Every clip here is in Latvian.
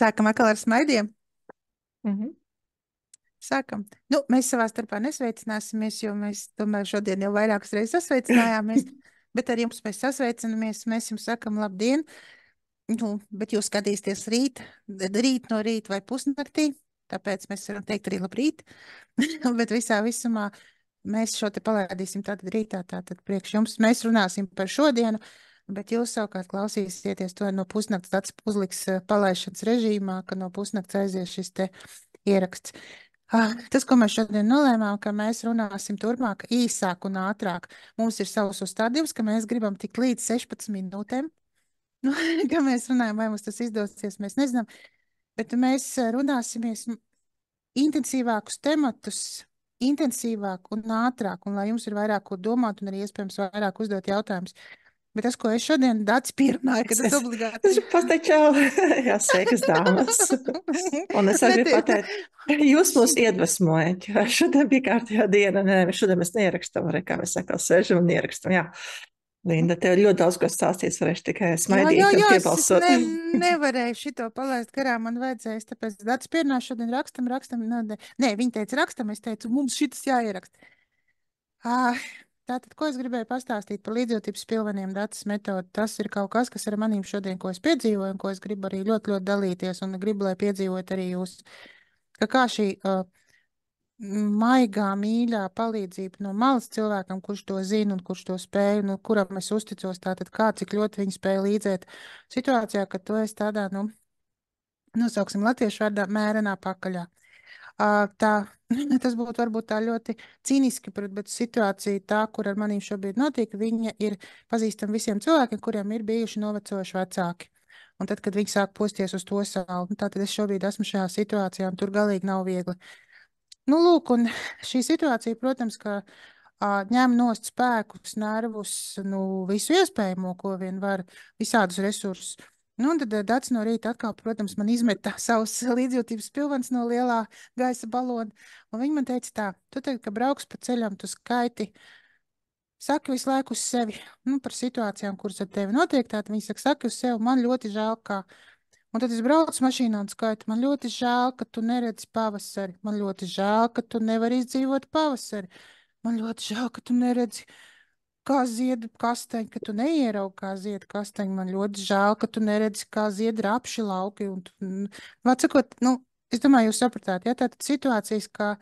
Sākam atkal ar smaidiem. Mhm. Sākam. Nu, mēs savā starpā nesveicināsimies, jo mēs tomēr šodien jau vairākas reizes sasveicinājāmies. Bet ar jums mēs sasveicinamies. Mēs jums sakam labdien. Nu, bet jūs skatīsieties rīt no rīta vai pusnaktī. Tāpēc mēs varam teikt arī labrīt. Bet visā visumā mēs šo te palaidīsim tātad rītā, tātad priekš jums. Mēs runāsim par šodienu, bet jūs savukārt klausīsieties to no pusnakts, tāds uzliks palaišanas režīmā, ka no pusnakts aizies šis te ieraksts. Tas, ko mēs šodien nolēmām, ka mēs runāsim turpmāk īsāk un ātrāk. Mums ir savs uzstādījums, ka mēs gribam tikt līdz 16 minūtēm. Nu, kā mēs runājam, vai mums tas izdosies, mēs nezinām. Bet mēs runāsimies intensīvākus tematus, intensīvāk un ātrāk, un lai jums ir vairāk ko domāt un arī iespējams vairāk uzdot jautājumus. Bet tas, ko es šodien Dats pierunāju, ka tas obligāti. Es pateicu, jā, sveikas dāmas. Un es arī gribu pateikt, jūs mūs iedvesmojat, jo šodien bija kārtējā diena. Nē, šodien mēs neierakstām, arī kā mēs sakām, sēžam un ierakstam. Jā. Linda, tev ļoti daudz ko stāstīs, varēšu tikai smaidīt un piebalsot. Nevarēju šito palaist garām, man vajadzēja, tāpēc Dats pierunāju šodien rakstam. Nē, viņa teica rakstam, es teicu, mums šitas jāierakst. Tātad, ko es gribēju pastāstīt par līdzjūtības pilveniem datus metodu, tas ir kaut kas, kas ar manīm šodien, ko es piedzīvoju, un ko es gribu arī ļoti, ļoti dalīties, un gribu, lai piedzīvot arī jūs. Kā šī maigā, mīļā palīdzība no malas cilvēkam, kurš to zina un kurš to spēj, nu, kuram es uzticos, tātad kā, cik ļoti viņi spēja līdzēt situācijā, ka tu esi tādā, nu, nosauksim latviešu vārdā, mērenā pakaļā. Tā, tas būtu varbūt tā ļoti cīniski, bet situācija tā, kur ar manīm šobrīd notiek, viņa ir pazīstama visiem cilvēkiem, kuriem ir bijuši novecojuši vecāki. Un tad, kad viņi sāk posties uz to salu, nu, tad es šobrīd esmu šajā situācijā, un tur galīgi nav viegli. Nu, lūk, un šī situācija, protams, ka ņem nost spēkus, nervus, nu, visu iespējamo, ko vien var, visādus resursus. Nu, un tad Dats no rīta atkal, protams, man izmeta savus līdzjūtības pilvens no lielā gaisa balona. Un viņi man teica tā, tu tagad, ka brauks pa ceļam, tu skaiti, saki visu laiku uz sevi, nu, par situācijām, kuras ar tevi notiek, tātad viņi saki uz sevi, man ļoti žēl, kā. Un tad es braucu mašīnā un skaitu, man ļoti žēl, ka tu neredzi pavasari, man ļoti žēl, ka tu nevari izdzīvot pavasari, man ļoti žēl, ka tu neredzi kā zied kasteņi, ka tu neieraugi, kā zied kasteņi. Man ļoti žēl, ka tu neredzi, kā zied rapši lauki. Vecakot, nu, es domāju, jūs sapratāt, ja tātad situācijas, kā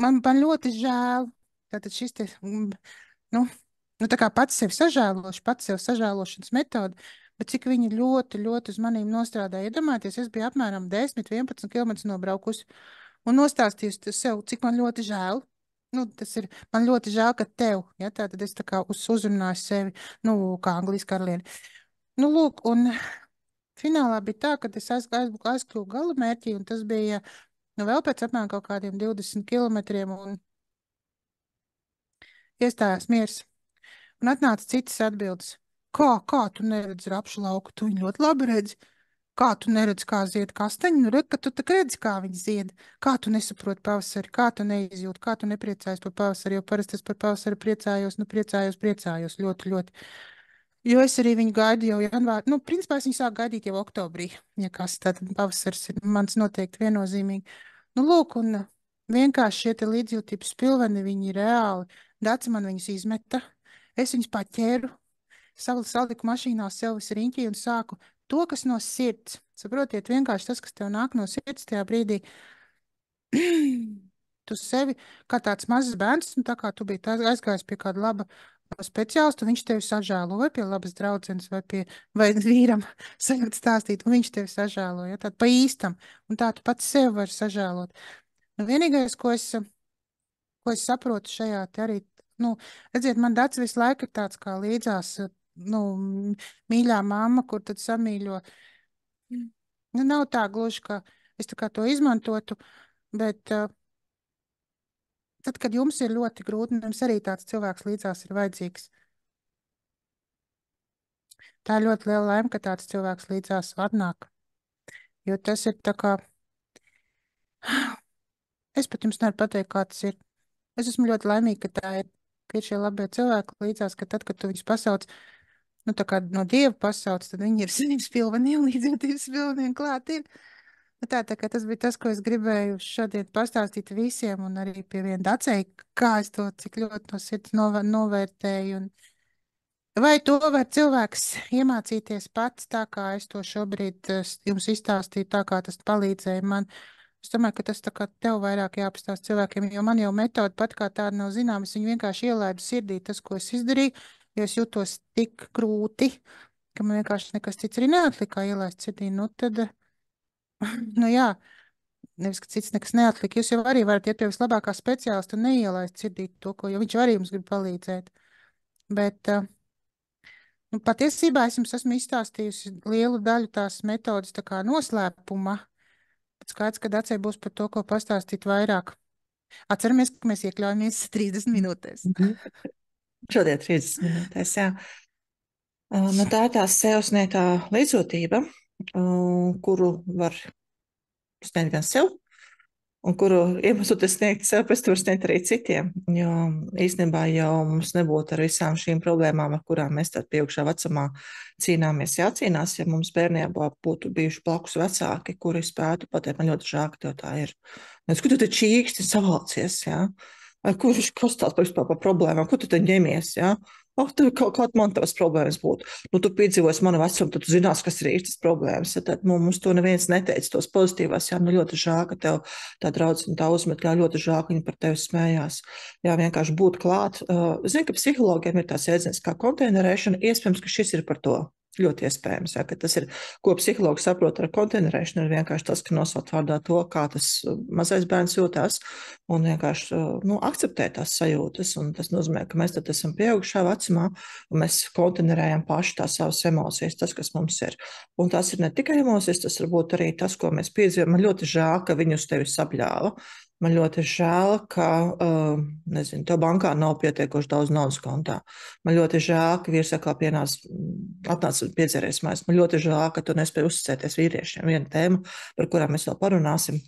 man ļoti žēl, tātad šis te, nu, tā kā pats sevi sažēlošanas metode, bet cik viņi ļoti, ļoti uz manīm nostrādāja. Iedomājieties, es biju apmēram 10, 11 km nobraukusi un nostāstījusi sev, cik man ļoti žēl. Nu, tas ir, man ļoti žēl, ka tev, ja, tā tad es tā kā uzrunāju sevi, nu, kā Anglijas karalieni. Nu, lūk, un finālā bija tā, ka es aizkļuvu gala mērķī, un tas bija, nu, vēl pēc apmēram kaut kādiem 20 kilometriem, un iestājās miers. Un atnāca citas atbildes. Kā tu neredzi rapšu lauku? Tu viņu ļoti labi redzi. Kā tu neredzi, kā zied kasteņi? Nu, re, ka tu tā redzi, kā viņi zied. Kā tu nesaproti pavasari, kā tu neizjūti, kā tu nepriecājies par pavasari, jo parasti es par pavasari priecājos, nu, priecājos ļoti, ļoti. Jo es arī viņu gaidu jau janvārī, nu, principā es viņu sāku gaidīt jau oktobrī, ja kas, tad pavasaris ir mans noteikti viennozīmīgi. Nu, lūk, un vienkārši šie te līdzjūtības pilveni, viņi reāli, Dāca man viņus izmeta, es viņus paķēru, saliku mašīnā sev visu riņķī un sāku to, kas no sirds. Saprotiet, vienkārši tas, kas tev nāk no sirds tajā brīdī, tu sevi kā tāds mazs bērns, un tā kā tu biji aizgājis pie kāda laba speciālistu, viņš tevi sažēlo, vai pie labas draudzenes, vai vīram sajūt stāstīt, un viņš tevi sažēlo, ja tād pa īstam, un tā tu pats sevi vari sažēlot. Nu, vienīgais, ko es saprotu šajā te arī, nu, redziet, man Dats visu laiku ir tāds kā līdzās, nu, mīļā mamma, kur tad samīļo. Nu, nav tā gluži, ka es tā kā to izmantotu, bet tad, kad jums ir ļoti grūti, jums arī tāds cilvēks līdzās ir vajadzīgs. Tā ir ļoti liela laime, ka tāds cilvēks līdzās atnāk. Jo tas ir tā kā, es pat jums nevaru pateikt, kā tas ir. Es esmu ļoti laimīga, ka tā ir, ka ir šie labie cilvēki līdzās, ka tad, kad tu viņus pasauc, nu, tā kā no Dieva pasaules, tad viņi ir savības pilveniem, līdzjūtības pilveniem klāt ir. Nu, tā kā tas bija tas, ko es gribēju šodien pastāstīt visiem, un arī pie viena dacēja, kā es to cik ļoti no sirds novērtēju. Un vai to var cilvēks iemācīties pats, tā kā es to šobrīd jums izstāstīju, tā kā tas palīdzēja man? Es domāju, ka tas tā kā tev vairāk jāpastāst cilvēkiem, jo man jau metode pat kā tāda nav zināma. Es viņu vienkārši ielaidu sirdī tas, ko es izdarīju, jo es jūtos tik grūti, ka man vienkārši nekas cits arī neatlika kā ielaist sirdī. Nu, tad, nu jā, nevis, ka cits nekas neatlika. Jūs jau arī varat iet pie vislabākā speciālista un neielaist sirdī to, ko, jo viņš arī jums grib palīdzēt. Bet, nu, patiesībā es jums esmu izstāstījusi lielu daļu tās metodas tā kā noslēpuma. Skaidrs, ka Dacei būs par to, ko pastāstīt vairāk. Atceramies, ka mēs iekļaujamies 30 minūtēs. Šodien 30 minūtēs, jā. Nu, tā ir tā sevsniegtā līdzjūtība, kuru var sniegt gan sev, un kuru iemeslu tas sniegt sev, pēc tam sniegt arī citiem. Jo īstenībā jau mums nebūtu ar visām šīm problēmām, ar kurām mēs tad pieaugšā vecumā jācīnās, ja mums bērnībā būtu bijuši blakus vecāki, kuri spētu pateikt, man ļoti žēl, ka tev tā ir. Kur tu te čīksti savācies, jā? Kurš kostās par problēmām, ko tu te ņemies, jā? Tev kaut kāda man tavas problēmas būtu. Nu, tu piedzīvosi manu vecumu, tad tu zinās, kas ir īstas problēmas. Tad mums to neviens neteica, tos pozitīvās. Jā, nu ļoti žēl, ka tev tā draudzene tā uzmet, jā, ļoti žēl, ka viņi par tevi smējās. Jā, vienkārši būt klāt. Zinu, ka psihologiem ir tās jēdziens kā konteinerēšana. Iespējams, ka šis ir par to. Ļoti iespējams, jā, ka tas ir, ko psihologs saprot ar konteinerēšanu, ir vienkārši tas, ka nosaukt vārdā to, kā tas mazais bērns jūtās un vienkārši akceptē tās sajūtas. Un tas nozīmē, ka mēs tad esam pieaugušā vecumā un mēs konteinerējam paši tās savas emocijas, tas, kas mums ir. Un tās ir ne tikai emocijas, tas varbūt arī tas, ko mēs piedzīvojam. Man ļoti žēl, ka viņi uz tevi sabļāva. Man ļoti žēl, ka, nezinu, tev bankā nav pietiekoši daudz naudas kontā. Man ļoti žēl, ka vīrsaklā atnāca piedzēries mājās. Man ļoti žēl, ka tu nespēji uzticēties vīriešiem. Viena tēma, par kurām mēs vēl parunāsim.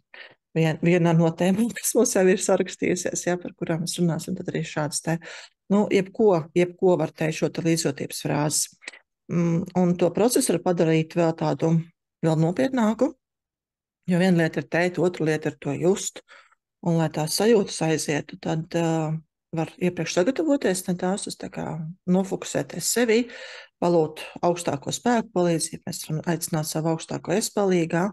Viena no tēmām, kas mums jau ir sarakstījusies, jā, par kurām mēs runāsim, tad arī šāds te, jebko var teikt šo te līdzjūtības frāzi. Un to procesu var padarīt vēl nopietnāku, jo viena lieta ir teikt, otra lieta ir to just. Un, lai tās sajūtas aizietu, tad var iepriekš sagatavoties, nedaudz nofokusēties sevi, palūgt augstāko spēku palīdzību. Mēs varam aicināt savu augstāko es palīgā,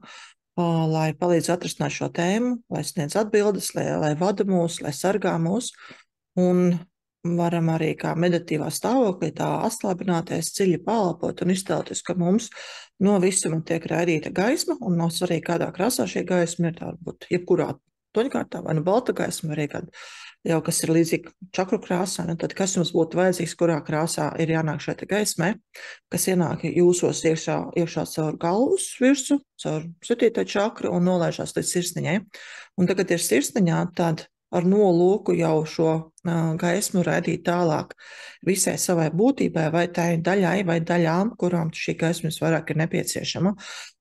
lai palīdz atrisināt šo tēmu, lai sniedz atbildes, lai vada mūs, lai sargā mūs. Un varam arī kā meditatīvā stāvoklī tā atslābināties, dziļi pālpot un iztēloties, ka mums no visuma tiek raidīta gaisma, un nav svarīgi, kādā krāsā šī gaisma ir, tā varbūt jebkurā toņkārtā, vai nu balta gaisma, vai arī kāda jau, kas ir līdzīga čakru krāsā, tad kas jums būtu vajadzīgs, kurā krāsā ir jānāk šai gaismai, kas ienāk jūsos iekšā caur galvas virsu, caur 7. čakru un nolaižās līdz sirsniņai. Un tagad ir sirsniņā, tad ar nolūku jau šo gaismu raidīt tālāk visai savai būtībai, vai tai daļai, vai daļām, kurām šī gaisma vairāk ir nepieciešama.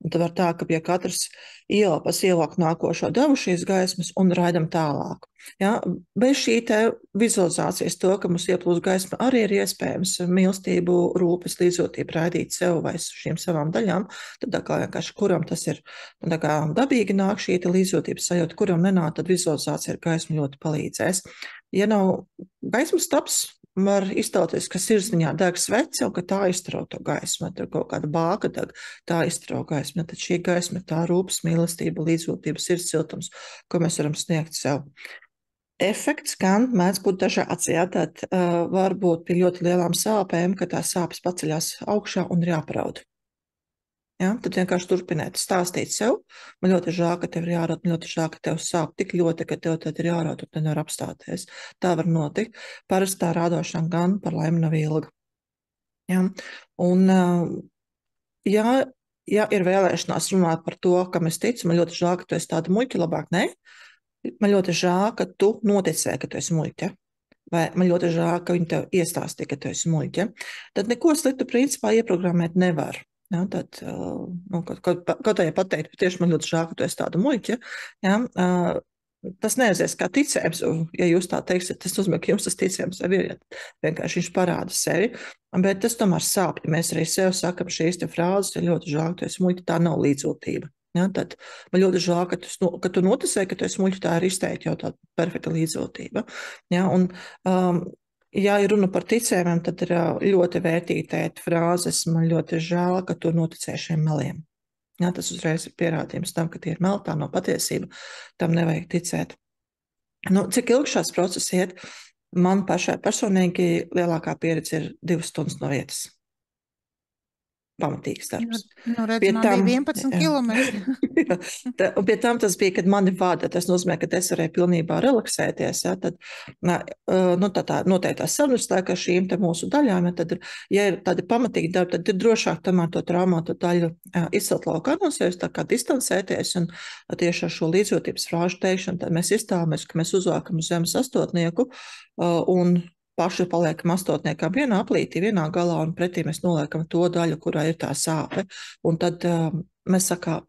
Un tad var tā, ka pie katras ielapas ielāk nākošo devu šīs gaismas un raidam tālāk. Ja? Bez šī te vizualizācijas to, ka mums ieplūst gaisma, arī ir iespējams mīlestību, rūpes, līdzjūtību raidīt sev vai šīm savām daļām. Tad kā vienkārši kuram tas ir dabīgi nāk šī līdzjūtības sajūta, kuram nenāk, tad vizualizācija ar gaismu ļoti palīdzēs. Ja nav gaismas taps, var iztauties, ka sirsniņā deg svece un ka tā iztrauc to gaismu, vai tur kaut kāda bāka deg, tā iztrauc gaismu. Tad šī gaisma ir tā rūpes, mīlestība, līdzjūtība, sirds siltums, ko mēs varam sniegt sev. Efekts gan mēdz būt dažāds, jā, tad var būt pie ļoti lielām sāpēm, ka tās sāpes paceļās augšā un ir jāparaud. Ja, tad vienkārši turpiniet stāstīt sev. Man ļoti žēl, ka tev ir jāraud, man ļoti žēl, ka tev sāp tik ļoti, ka tev tad ir jāraud, un te nevar apstāties. Tā var notikt. Parasti tā rādošana gan par laimi nav ilga. Ja? Un, ja ir vēlēšanās runāt par to, kam es ticu, man ļoti žēl, ka tu esi tāda muļķa, labāk ne. Man ļoti žēl, ka tu noticēji, ka tu esi muļķa. Vai man ļoti žēl, ka viņi tev iestāstīja, ka tu esi muļķa. Tad neko sliktu principā ieprogrammēt nevar. Ja, tad, kaut kā pateikt, tieši man ļoti žēl, ka tu esi tāda muļķa. Ja, tas neaizies kā ticējums, ja jūs tā teiksiet, tas nozīmē, ka jums tas ticējums jau ir, ja vienkārši viņš parāda sevi, bet tas tomēr sāp, ja mēs arī sev sakam šīs te frāzes, ja ļoti žēl, ka tu esi muļķi, tā nav līdzjūtība. Ja, tad man ļoti žēl, ka tu noticēji, ka tu esi muļķi, tā ir izteikti jau tāda perfekta līdzjūtība. Ja, un, ja ir runa par ticējumiem, tad ir ļoti vērtīgi tēt frāzes, man ļoti žēl, ka tu noticēji šiem meliem. Jā, tas uzreiz ir pierādījums tam, ka tie ir meli, tā nav patiesība, tam nevajag ticēt. Nu, cik ilgi šāds process iet? Man pašai personīgi lielākā pieredze ir 2 stundas no vietas. Pamatīgs darbs. Nu redz, man bija 11 kilometri. Un pie tam tas bija, kad mani vada, tas nozīmē, ka es varēju pilnībā relaksēties, ja, tad, nu, tā noteiktā sarunas tā, ka šīm te mūsu daļām, ja, tad, ja ir tādi pamatīgi darbi, tad ir drošāk tomēr to traumātu daļu izcelt laukā no sevis, tā kā distancēties, un tieši ar šo līdzjūtības frāžu teikšanu, tad mēs izstāvamies, ka mēs uzvākam uz zemes astotnieku, un paši paliekam astotniekam vienā aplītī, vienā galā, un pretī mēs noliekam to daļu, kurā ir tā sāpe. Un tad mēs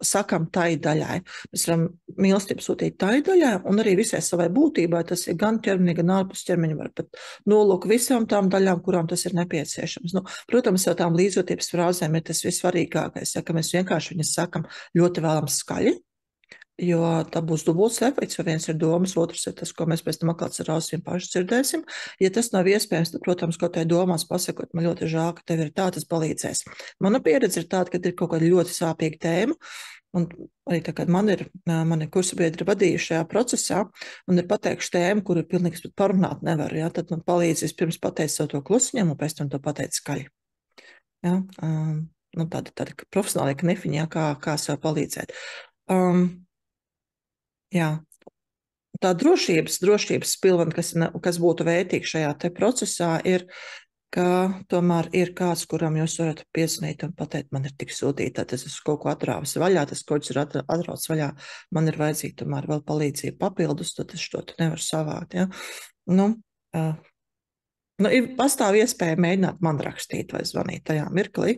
sakam tai daļai. Mēs varam mīlestību sūtīt tai daļai, un arī visai savai būtībai, tas ir gan ķermenī, gan ārpus ķermeņa, var pat nolūk visām tām daļām, kurām tas ir nepieciešams. Nu, protams, jau tām līdzjūtības frāzēm ir tas vissvarīgākais, ja, ka mēs vienkārši viņas sakam ļoti vēlams skaļi, jo tā būs dubults efekts, jo viens ir domas, otrs ir tas, ko mēs pēc tam atklāts ar ausīm paši dzirdēsim. Ja tas nav iespējams, tad, protams, kaut tai domās pasakot, man ļoti žēl, ka tev ir tā, tas palīdzēs. Mana pieredze ir tāda, ka ir kaut kāda ļoti sāpīga tēma, un arī tā, kad mani kursabiedri vadījuši šajā procesā, un ir pateikšu tēmu, kuru pilnīgi pat parunāt nevaru, ja, tad man palīdzēs pirms pateikt savu to klusiņam, un pēc tam to pateikt skaļi. Ja, nu, tādi profesionāli knefiņi, ja, kā sev palīdzēt. Jā, tā drošības pilvena, kas būtu vērtīga šajā te procesā, ir, ka tomēr ir kāds, kuram jūs varat piezvanīt un pateikt, man ir tik sūtīta, tad es esmu kaut ko atrāvis vaļā, tas kaut kas ir atrauts vaļā, man ir vajadzīga tomēr vēl palīdzība papildus, tad es to nevaru savākt. Ja? Nu, pastāv iespēja mēģināt man rakstīt vai zvanīt tajā mirklī.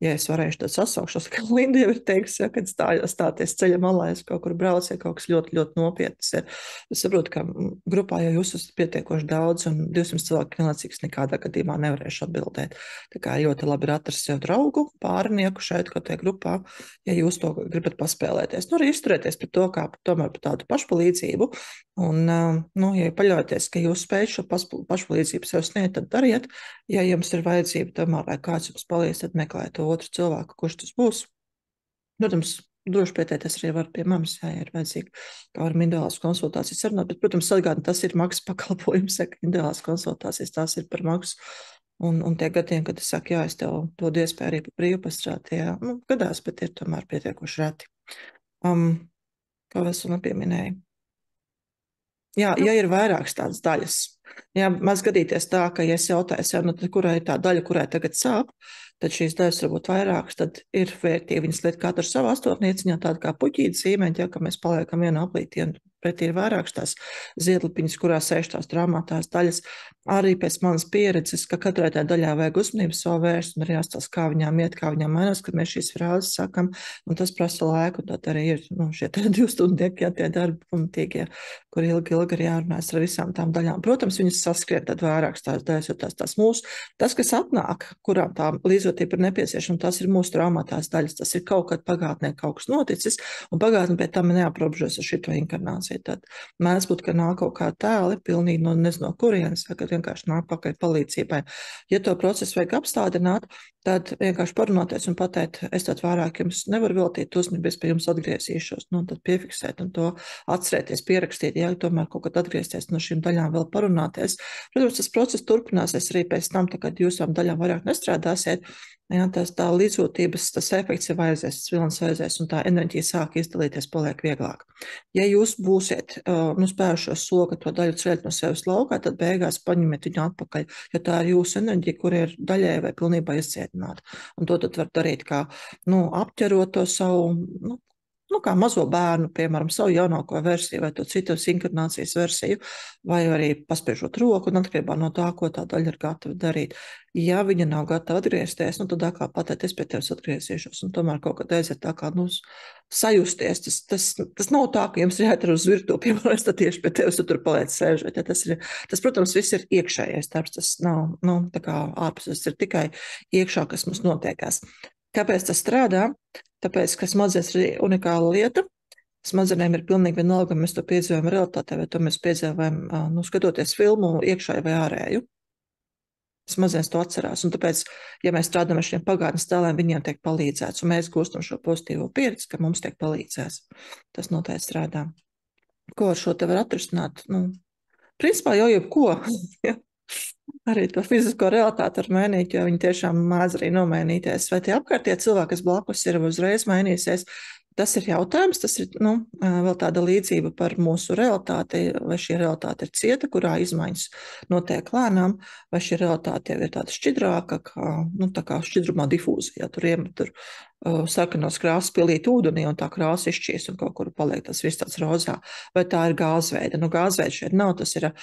Ja es varēšu, tad sasaukšos, ka Linda jau ir teikusi, ja, kad stāties ceļa malā, es kaut kur braucu, ja kaut kas ļoti, ļoti nopietnas ir. Es saprotu, ka grupā jau jūs esat pietiekoši daudz, un 200 cilvēku vienlaicīgs nekādā gadījumā nevarēšu atbildēt. Tā kā ļoti labi ir atrast sev draugu, pārnieku šeit, kaut tajā grupā, ja jūs to gribat paspēlēties. Nu, arī izturēties pret to, kā tomēr par tādu pašpalīdzību, un, nu, ja paļauties, ka jūs spējat šo pašpalīdzību sev sniegt, tad dariet. Ja jums ir vajadzība tomēr, lai kāds jums palīdz, tad meklēt otru cilvēku, kurš tas būs. Protams, droši pieteikties arī var pie manis, ja ir vajadzīgi, kā varam individuālās konsultācijas sarunāt, bet, protams, atgādini, tas ir maksas pakalpojums, ka individuālās konsultācijas tās ir par maksu. Un tie gadiem, kad es saku, jā, es tev dodu iespēju arī par brīvu pastrādāt, jā, nu, gadās, bet ir tomēr pietiekoši reti. Kā es vēl nepieminēju? Jā, ja ir vairākas tādas daļas, jā, maz gadīties tā, ka, ja es jautāju sev, nu, kurai ir tā daļa, kurai tagad sāp, tad šīs daļas var būt vairākas, tad ir vērtīgi viņas liet katru savu astotnieciņā, tāda kā puķītes īmeņi, ja, ka mēs paliekam vienā aplītī, un pretī ir vairākas tās ziedlapiņas, kurā sēž tās traumātās daļas. Arī pēc manas pieredzes, ka katrai tā daļā vajag uzmanību savu vērst, un arī jāstāsta, kā viņām iet, kā viņām mainās, kad mēs šīs frāzes sakam, un tas prasa laiku, un tad arī ir, nu, šie 2 stundieki, ja tie darbi pamatīgie, kur ilgi ir jārunājas ar visām tām daļām. Protams, viņas saskrien tad vairākas tās daļas, jo tās mūsu, tas, kas atnāk, kurām tā līdzjūtība ir nepieciešama, tas ir mūsu traumātās daļas, tas ir kaut kad pagātnē kaut kas noticis, un pagātnē pēc tam neaprobežos ar šito inkarnāciju. Tad mēdz būt, ka nāk kaut kā tēli, pilnīgi no nezinu no kurienes, kad vienkārši nāk pakaļ palīdzībai. Ja to procesu vajag apstādināt, tad vienkārši parunāties un pateikt, es tad vairāk jums nevaru veltīt uzmanību, es pie jums atgriezīšos, nu, tad piefiksēt un to atcerēties, pierakstīt, ja tomēr kaut kad atgriezties no šīm daļām vēl parunāties. Protams, tas process turpināsies arī pēc tam, kad jūs tām daļām vairāk nestrādāsiet, ja, tā līdzjūtības, tas efekts jau aizies, tas vilnis aizies, un tā enerģija sāk izdalīties, paliek vieglāk. Ja jūs būsiet spērušos soli, ka to daļu ceļat no sevis laukā, tad beigās paņemiet viņu atpakaļ, jo tā ir jūsu enerģija, kur ir daļai vai pilnībā izcietināta. Un to tad var darīt kā apķerot to savu nu, kā mazo bērnu, piemēram, savu jaunāko versiju vai to citu sinhronācijas versiju, vai arī paspiežot roku, un atkarībā no tā, ko tā daļa ir gatava darīt. Ja viņa nav gatava atgriezties, nu, tad atkal pateikt, es pie tevis atgriezīšos, un tomēr kaut kad aiziet tā kā, nu, sajusties. Tas nav tā, ka jums ir jāiet uz virtuvi, piemēram, es tad tieši pie tevis tur paliec sēžot. Ja tas, protams, viss ir iekšējais darbs, tas nav, nu, tā kā ārpus, tas ir tikai iekšā, kas mums notiekās. Kāpēc tas strādā? Tāpēc, ka smadzenes ir unikāla lieta. Smadzenēm ir pilnīgi vienalga, vai mēs to piedzīvojam realitātē, vai to mēs piedzīvojam, nu, skatoties filmu iekšēju vai ārēju. Smadzenes to atcerās, un tāpēc, ja mēs strādājam ar šiem pagātnes tēliem, viņiem tiek palīdzēts, un mēs gūstam šo pozitīvo pieredzi, ka mums tiek palīdzēts. Tas noteikti strādā. Ko ar šo te var atrisināt? Nu, principā jau jebko. Arī to fizisko realitāti var mainīt, jo viņi tiešām mēdz arī nomainīties. Vai tie apkārtējie cilvēki, kas blakus ir, uzreiz mainīsies? Tas ir jautājums, tas ir vēl tāda līdzība par mūsu realitāti, vai šī realitāte ir cieta, kurā izmaiņas notiek lēnām, vai šī realitāte jau ir tāda šķidrāka, tā kā šķidrumā difūzija. Tur iemet sarkanos krāsas pilīt ūdenī, un tā krāsa izšķīs, un kaut kur paliek tas viss tāds rozā. Vai tā ir gāzveida? Gāzveida šeit nav, tas ir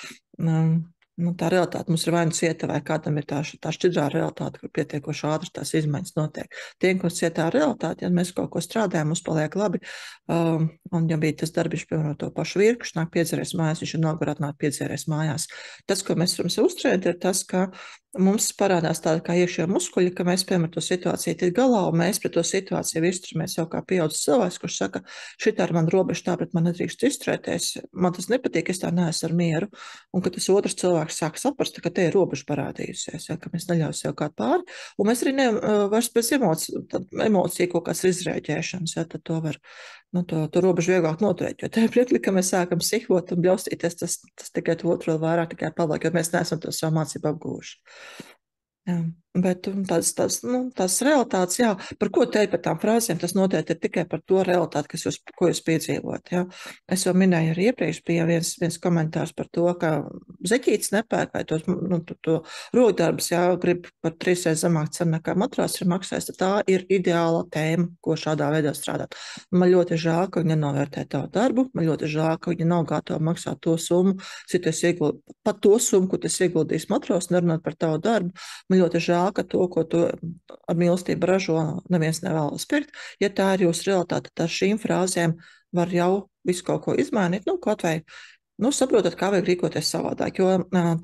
tā realitāte mums ir vai nu cieta, vai kādam ir tā šķidrā realitāte, kur pietiekoši ātri tās izmaiņas notiek. Tiem, kur cietā realitāte, ja mēs kaut ko strādājam, mums paliek labi, un ja bija tas darbiņš, piemēram, to pašu virkuši, nāk piedzēries mājās, viņš ir nogurāt nāk piedzēries mājās. Tas, ko mēs varam sev uzturēt, ir tas, ka mums parādās tāda kā iekšējā muskuļi, ka mēs, piemēram, to situāciju tiek galā, un mēs pret to situāciju izturamies jau kā pieaudzis cilvēks, kurš saka, šitā ir man robeža, tā pret man nedrīkst izturēties, man tas nepatīk, es tā neesmu ar mieru, un ka tas otrs cilvēks sāk saprast, ka te ir robeža parādījusies, ja, ka mēs neļausim sev kārt pāri, un mēs arī vairs pēc emociju kaut kāds izrēģēšanas, ja, tad to var, to robežu vieglāk noturēt, jo tajā brīdī, ka mēs sākam sihot un bļaustīties, tas tikai to otru vēl vairāk tikai paliek, jo mēs neesam to savu mācību apguvuši. Jā, bet tās realitātes, jā, par ko teikt par tām frāzēm, tas noteikti ir tikai par to realitāti, ko jūs piedzīvot. Jā. Es jau minēju arī iepriekš, bija viens komentārs par to, ka zeķītis nepērk vai to rokdarbus, jā, grib par 3 reizes zemāk cenu nekā matrās ir maksājis, tad tā ir ideāla tēma, ko šādā veidā strādāt. Man ļoti žēl, ka viņi nenovērtē tavu darbu, man ļoti žēl, ka viņi nav gatavi maksāt to summu, pat to summu, ko tas ieguldīs matros, nerunāt par tavu darbu. Man ļoti žēl, ka to, ko tu ar mīlestību ražo, neviens nevēlas pirkt. Ja tā ir jūsu realitāte, tad ar šīm frāzēm var jau visu kaut ko izmainīt, kaut vai saprotat, kā vajag rīkoties savādāk, jo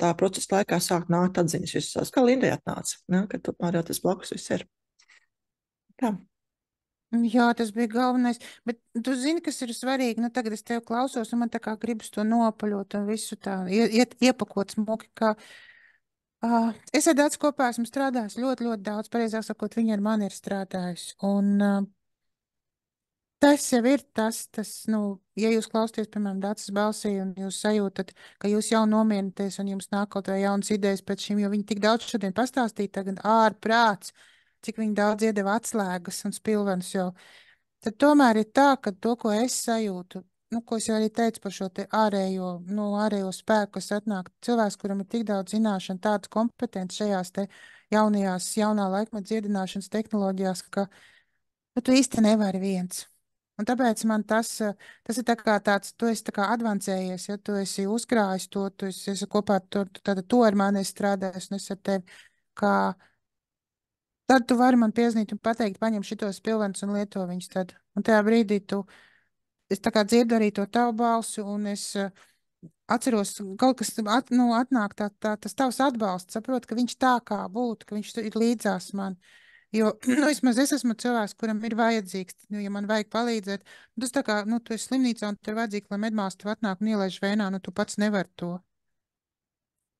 tā procesa laikā sāk nākt atziņas visās, kā Lindai atnāca, ka tomēr jau tas blakus viss ir. Tā. Jā, tas bija galvenais, bet tu zini, kas ir svarīgi, tagad es tev klausos, un man tā kā gribas to nopaļot un visu tā iepakot smuki, kā es ar Dācu kopā esmu strādājis ļoti, ļoti daudz, pareizāk sakot, viņa ar mani ir strādājusi, un tas jau ir tas, ja jūs klausties, piemēram, Dācas balsī, un jūs sajūtat, ka jūs jau nomierināties, un jums nāk kaut vai jaunas idejas pēc šim, jo viņi tik daudz šodien pastāstīja, tagad ārprāts, cik viņi daudz iedeva atslēgas un spilvenus jau, tad tomēr ir tā, ka to, ko es sajūtu, ko es jau arī teicu par šo te ārējo spēku, kas atnāk cilvēks, kuram ir tik daudz zināšanu, tādas kompetences šajās te jaunā laikmeta dziedināšanas tehnoloģijās, ka tu īsti nevari viens. Un tāpēc man tas ir tā kā tāds, tu esi tā kā advancējies, ja tu esi uzkrājis to, tu esi kopā ar to ar mani strādājis, un es ar tevi, kā tad tu vari man piezvanīt un pateikt, paņem šitos pilvenus un lieto viņus tad. Un tajā brīdī es tā kā dzirdu arī to tavu balsi, un es atceros, kaut kas atnāk tas tavs atbalsts, saprot, ka viņš tā kā būtu, ka viņš ir līdzās man. Jo, vismaz es esmu cilvēks, kuram ir vajadzīgs, ja man vajag palīdzēt. Tas tā kā, tu esi slimnīcā un tev vajadzīgs, lai medmāsa tev atnāk un ielaiž vēnā, tu pats nevari to.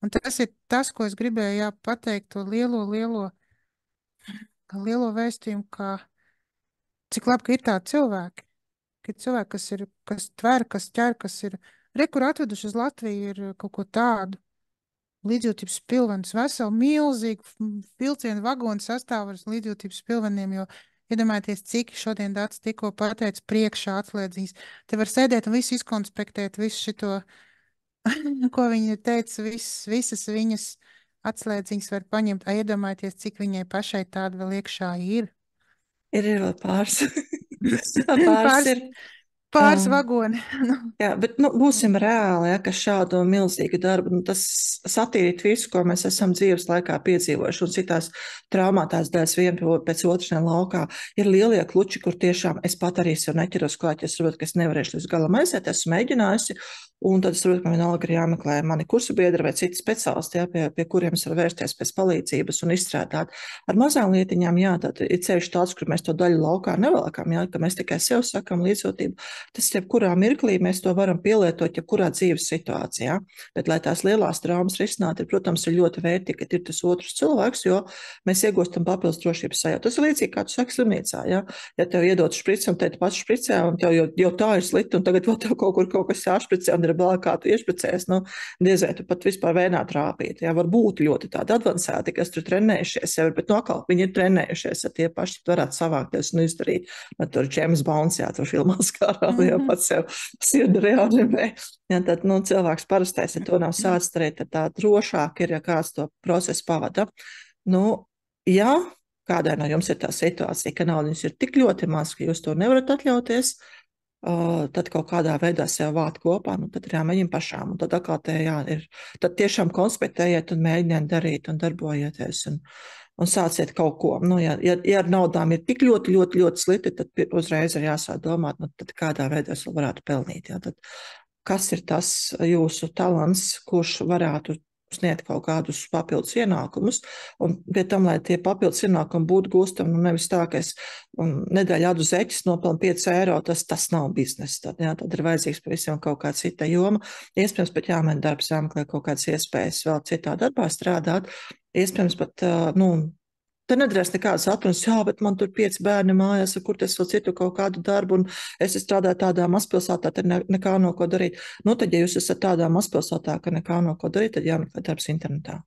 Un tas ir tas, ko es gribēju pateikt, to lielo vēstījumu, ka cik labi, ka ir tādi cilvēki, ka ir cilvēki, kas tver, kas ķer, kas ir, kur atveduši uz Latviju, ir kaut ko tādu, līdzjūtības pilvenus, veselu milzīgu vilcienu vagonu sastāvu ar līdzjūtības pilveniem, jo iedomājieties, cik šodien Dācis tikko pateica priekšā atslēdziņas. Te var sēdēt un visu izkonspektēt, visu šito, ko viņa teica, visas viņas atslēdziņas var paņemt, iedomājieties, cik viņai pašai tāda vēl iekšā ir. Ir vēl pāris. Pāris Pāris, ir. pāris Um, vagoni. Jā, bet būsim reāli, ja, ka šādu milzīgu darbu, tas satīrīt visu, ko mēs esam dzīves laikā piedzīvojuši, un citās traumātās daļas viena pēc otras laukā, ir lielie kluči, kur tiešām es pat arī sev neķeros klāt, es saprotu, ka es nevarēšu līdz galam aiziet, esmu mēģinājusi, un tad es saprotu, ka man vienalga ir jāmeklē mani kursu biedri vai citi speciālisti, ja, pie kuriem es varu vērsties pēc palīdzības un izstrādāt. Ar mazām lietiņām, jā, tad ir ceļš tāds, kur mēs to daļu laukā nevelkam, ja, ka mēs tikai sev sakam līdzjūtību. Tas jebkurā mirklī mēs to varam pielietot jebkurā dzīves situācijā. Bet, lai tās lielās traumas risinātu, protams, ir ļoti vērtīgi, ka ir tas otrs cilvēks, jo mēs iegūstam papildus drošības sajūtu. Tas ir līdzīgi, kā tu saki slimnīcā. Ja tev iedod šprici un te pats špricē, un tev jau tā ir slikti, un tagad vēl tev kaut kas jāšpricē, un ir vēl kā tu iešpricēs, diez vai tu pat vispār vēnā trāpīt. Ja, var būt ļoti tādi advancēti, kas tur trenējušies, jau, bet atkal viņi ir trenējušies, ja tie paši varētu savākties un izdarīt. Bet tur James Bonds, jā, tur filmās kā jau pats sev sirdi reanimē. Ja, tad cilvēks parastais, ja to nav sācis darīt, tad tā drošāk ir, ja kāds to procesu pavada. Ja kādai no jums ir tā situācija, ka naudas ir tik ļoti maz, ka jūs to nevarat atļauties, tad kaut kādā veidā sev vākt kopā, tad ir jāmēģina pašām. Un tad atkal tad tiešām konspektējiet un mēģiniet darīt un darbojieties un sāciet kaut ko. Ja ar naudām ir tik ļoti, ļoti, ļoti slikti, tad uzreiz ir jāsāk domāt, tad kādā veidā es vēl varētu pelnīt. Ja? Tad, kas ir tas jūsu talants, kurš varētu sniegt kaut kādus papildus ienākumus, un pie tam, lai tie papildus ienākumi būtu gūstami, nevis tā, ka es nedēļu adu zeķis nopelnu 5 eiro, tas nav bizness. Tad ir vajadzīgs pavisam kaut kāda cita joma. Iespējams, pat jāmet darbs, jāmeklē kaut kādas iespējas vēl citā darbā strādāt. Iespējams, pat, te nedarēs nekādas atrunas, jā, bet man tur 5 bērni mājās, kur es vēl citu kaut kādu darbu, un es strādāju tādā mazpilsētā, tad nekā no ko darīt. Tad, ja jūs esat tādā mazpilsētā, ka nekā no ko darīt, tad jāmeklē darbs internetā.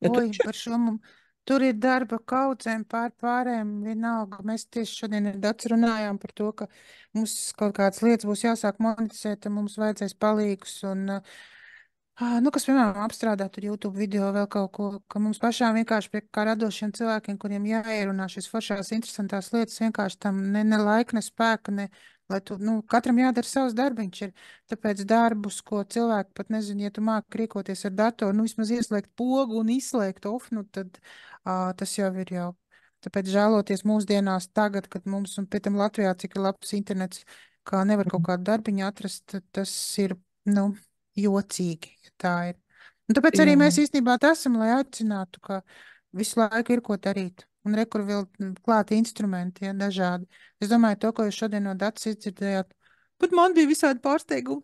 Ja par šo mums. Tur ir darba kaudzēm pārējiem vienalga. Mēs tieši šodien ar Dacu runājām par to, ka mums kaut kādas lietas būs jāsāk monetizēt, un mums vajadzēs palīgus un kas, piemēram, apstrādāt tur YouTube video vēl kaut ko, ka mums pašām vienkārši kā radošiem cilvēkiem, kuriem jāierunā šīs foršās, interesantās lietas, vienkārši tam ne laika, ne spēka, lai tu, katram jādara savs darbiņš ir. Tāpēc darbus, ko cilvēki pat nezinu, ja tu māki rīkoties ar datoru, vismaz ieslēgt pogu un izslēgt off, tad tas jau ir jau. Tāpēc žēloties mūsdienās tagad, kad mums, un pie tam Latvijā, cik ir labs internets, kā nevar kaut kādu darbiņu atrast, tas ir, jocīgi, ja tā ir. Un tāpēc arī mēs īstenībā esam, lai aicinātu, ka visu laiku ir ko darīt. Un rekur vēl klāti instrumenti, ja, dažādi. Es domāju, to, ko jūs šodien no Datas izdzirdējāt, pat man bija visādi pārsteigumi.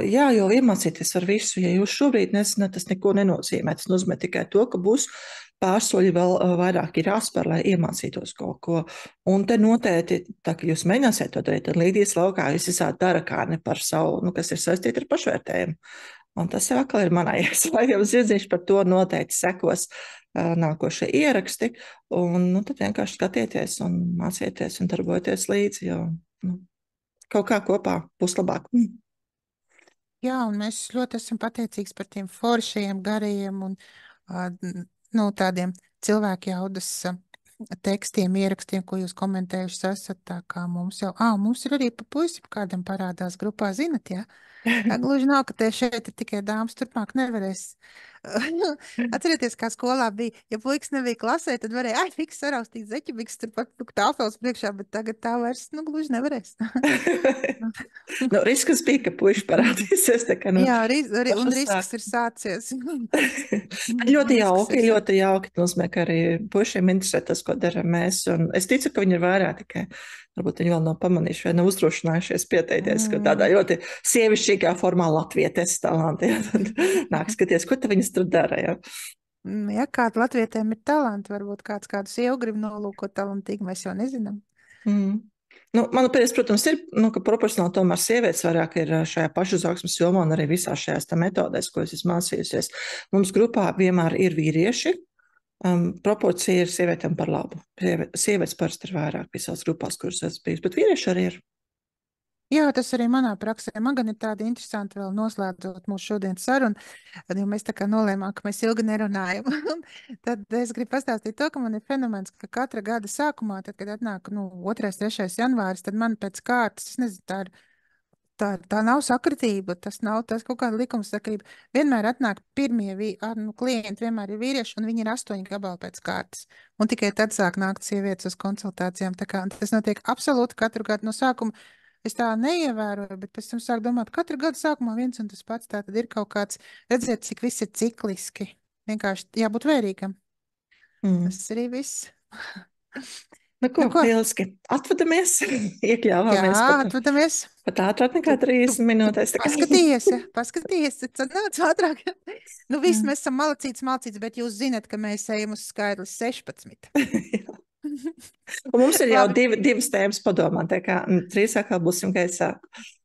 Jā, jo iemācīties ar visu, ja jūs šobrīd nezināt, tas neko nenozīmē. Tas nozīmē tikai to, ka būs pārsoļi vēl vairāk ir jāspēr, lai iemācītos kaut ko. Un te noteikti, tā kā jūs mēģināsiet to darīt, tad līdīs laukā jūs esat dara kā ne par savu, kas ir saistīti ar pašvērtējumu. Un tas jau atkal ir manējais. Vai jums zirdziņš par to noteikti sekos nākošie ieraksti. Un tad vienkārši skatieties un mācieties un darbojieties līdzi, jo kaut kā kopā būs labāk. Jā, un mēs ļoti esam pateicīgi par tiem foršajiem, garajiem un tādiem cilvēku jaudas tekstiem, ierakstiem, ko jūs komentējuši esat, tā kā mums jau, mums ir arī pa puisi kādam parādās grupā, zinat, jā? Tā gluži nav, ka te šeit ir tikai dāmas, turpmāk nevarēs. Atcerieties, kā skolā bija, ja puikas nebija klasē, tad varēja, fiks saraustīt zeķibiks turpat tāfels priekšā, bet tagad tā vairs, gluži nevarēs. Risks bija, ka puiši parādīsies. Jā, un risks ir sācies. Ļoti jauki, ļoti jauki. Nozīmē, ka arī puišiem interesē tas, ko dara mēs. Un es ticu, ka viņi ir vairāk tikai, varbūt viņi vēl nav pamanījuši vai nav uzdrošinājušies pieteikties, ka tādā ļoti sievišķīgā formā latvietes talanti. Nāk skaties, ko te viņas tur dara. Ja kāda latvietēm ir talanti, varbūt kādu sievu grib nolūkot talantīgi, mēs jau nezinām. Manuprāt, protams, ir, ka proporcionāli tomēr sievietes vairāk ir šajā pašizaugsmes jomā un arī visās šajās metodēs, ko es esmu mācījusies. Mums grupā vienmēr ir vīrieši. Proporcija ir sievietēm par labu. Sievietes parasti ir vairāk visās grupās, kuras esmu bijusi, bet vīrieši arī ir. Jā, tas arī manā praksē. Man gan ir tāda interesanta vēl noslēdzot mūsu šodienas sarunu, jo mēs tā kā nolēmām, ka mēs ilgi nerunājam. Tad es gribu pastāstīt to, ka man ir fenomens, ka katra gada sākumā, tad, kad atnāk, 2., 3. janvāris, tad man pēc kārtas, es nezinu, tā nav sakritība, tas nav tas kaut kāda likumsakrība. Vienmēr atnāk pirmie klienti, vienmēr ir vīrieši, un viņi ir 8 gabali pēc kārtas. Un tikai tad sāk nākt sievietes uz konsultācijām. Tā kā tas notiek absolūti katru gadu no sākuma. Es tā neievēroju, bet pēc tam sāku domāt, ka katru gadu sākumā viens un tas pats. Tā tad ir kaut kāds, redziet, cik viss ir cikliski. Vienkārši jābūt vērīgam. Tas arī viss. Nu, ko? Lieliski. Atvadamies, iekļāvāmies atvadamies. Pat ātrāk nekā 30 minūtēs. Paskaties, tad nāc ātrāk. Viss mēs esam malacīts, bet jūs zinat, ka mēs ejam uz skaidru 16. Un mums ir jau divas tēmas padomā, tā kā 3 atkal būsim gaisā.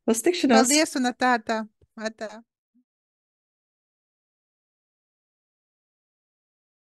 Uz tikšanos! Paldies un atā.